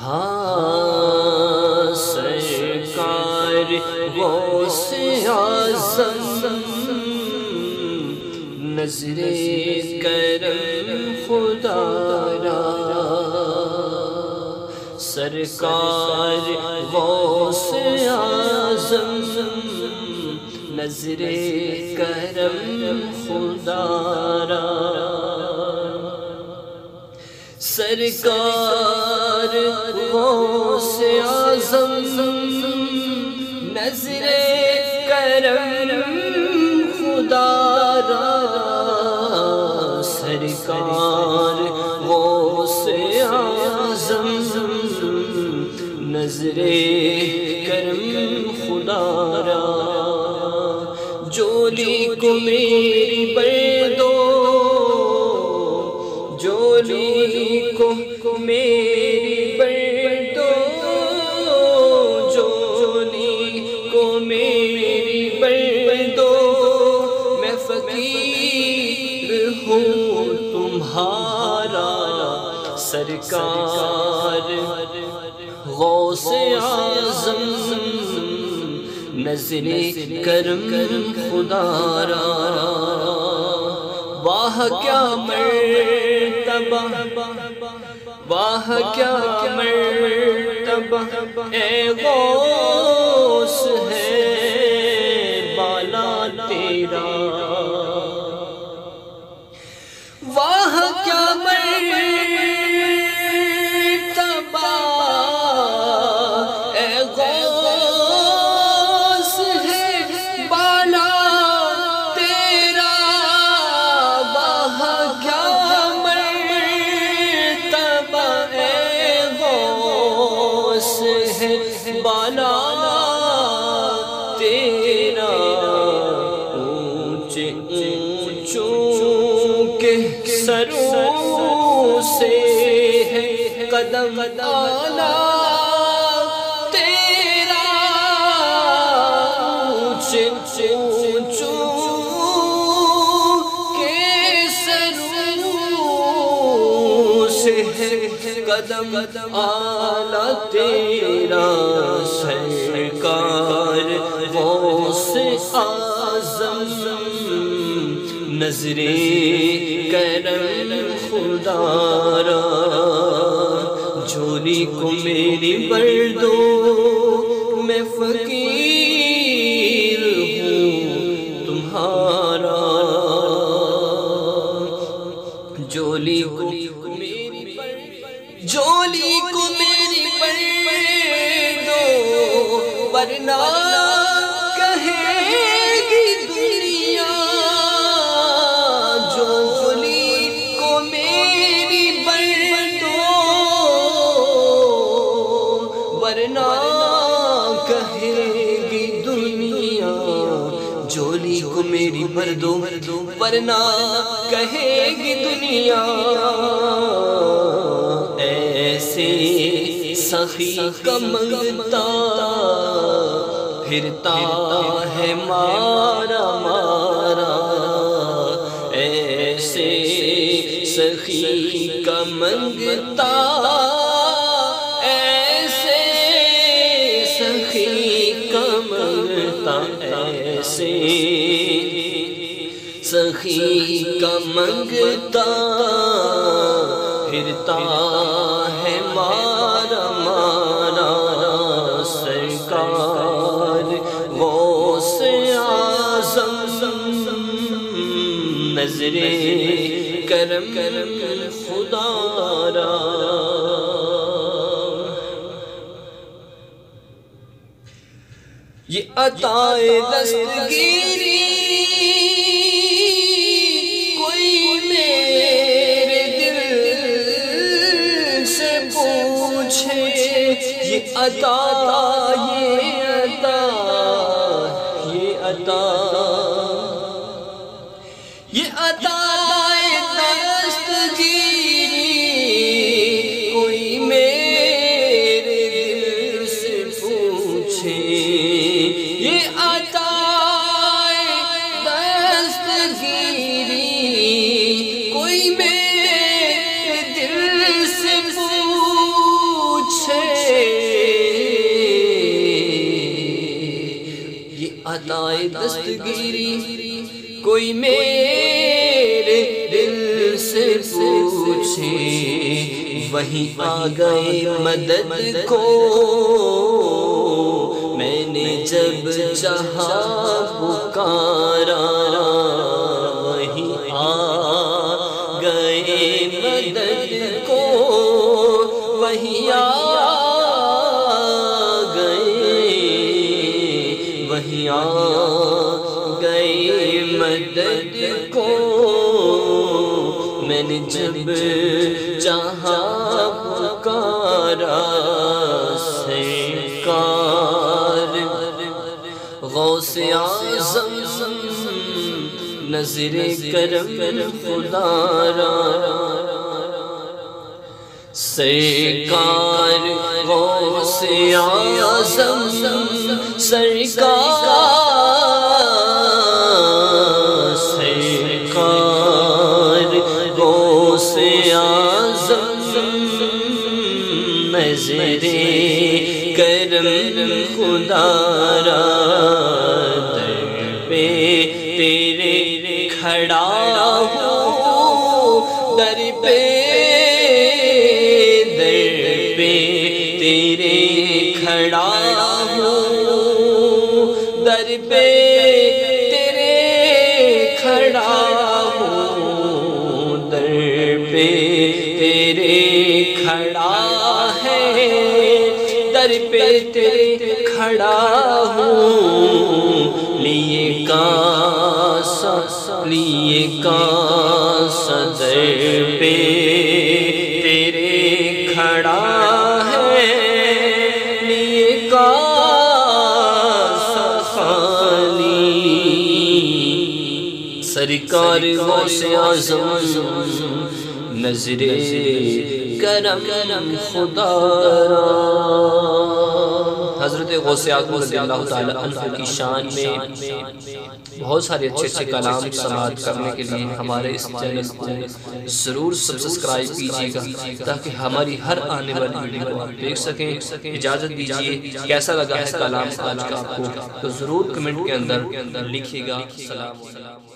ہاں سرکار غوث اعظم نظر کرم خدا را، سرکار غوث اعظم نظر کرم خدا را، سرکار غوث اعظم نظر کرم خدا را، سرکار غوث اعظم نظر کرم خدا را، جولی کو میری بر دو، جولی کو میری بر دو، جولی کو میری بر دو، میں فقیر ہوں تمہارا، سرکار غوث اعظم نظر کرم خدا را، واہ کیا مرتبہ، واہ کیا مرتبہ اے غوث ہے بالا تیرا، واہ کیا مرتبہ اے غوث ہے بالا تیرا، واہ کیا مرتبہ اے غوث ہے بالا تیرا، اونچے اونچوں کے سروں سے ہے قدم اعلیٰ تیرا، اونچے اونچوں کے سروں سے ہے قدم اعلیٰ تیرا، سرکار غوث اعظم نظر کرم خدا را، جھولی کو میری بر دو، میں فقیر ہوں تمہارا، جھولی کو میری بر دو، ورنہ کہے گی دنیا، جھولی کو میری بر دو، ورنہ کہے گی دنیا، جھولی کو میری بر دو، ورنہ کہے گی دنیا، ایسے سخی کا منگتا پھرتا ہے مارا مارا، ایسے سخی کا منگتا، ایسے سخی کا منگتا، ایسے سخی کا منگتا پھرتا ہے مارا مارا، سرکار غوث اعظم نظر کرم خدا را، یہ عطائے دستگیری کوئی میرے دل سے پوچھے، یہ عطا یہ عطائے دستگیری کوئی میرے دل سے پوچھے، یہ عطائے دستگیری کوئی میرے دل سے پوچھے، عطائے دستگیری کوئی میرے دل سے پوچھے وہیں آ گئے مدد کو میں نے جب چاہا پکارا وہیں آ گئے مدد کو وہیں آ آ گئے مدد کو میں نے جب چاہا پکارا سرکار غوث اعظم نظر کرم خدا را سرکار غوث اعظم سرکار غوث اعظم نظر کرم خدا را در پہ تیرے کھڑا ہوں در پہ تیرے کھڑا ہوں در پہ تیرے کھڑا ہوں در پہ تیرے کھڑا ہے در پہ تیرے کھڑا ہوں لیے کاسا در پہ تیرے کھڑا ہے لیے کاسا خالی سرکار غوث اعظم نظر کرم خدا را حضرت غوث اعظم رضی اللہ تعالی عنہ کی شان میں بہت سارے اچھے کلام سماعت کرنے کے لیے ہمارے اس چینل کو ضرور سبسکرائب کیجیے گا تاکہ ہماری ہر آنے والی ویڈیو کو آپ دیکھ سکیں۔ اجازت دیجیے، کیسا لگا ہے کلام آج کا آپ کو تو ضرور کمنٹ کے اندر لکھیے گا۔ السلام علیکم۔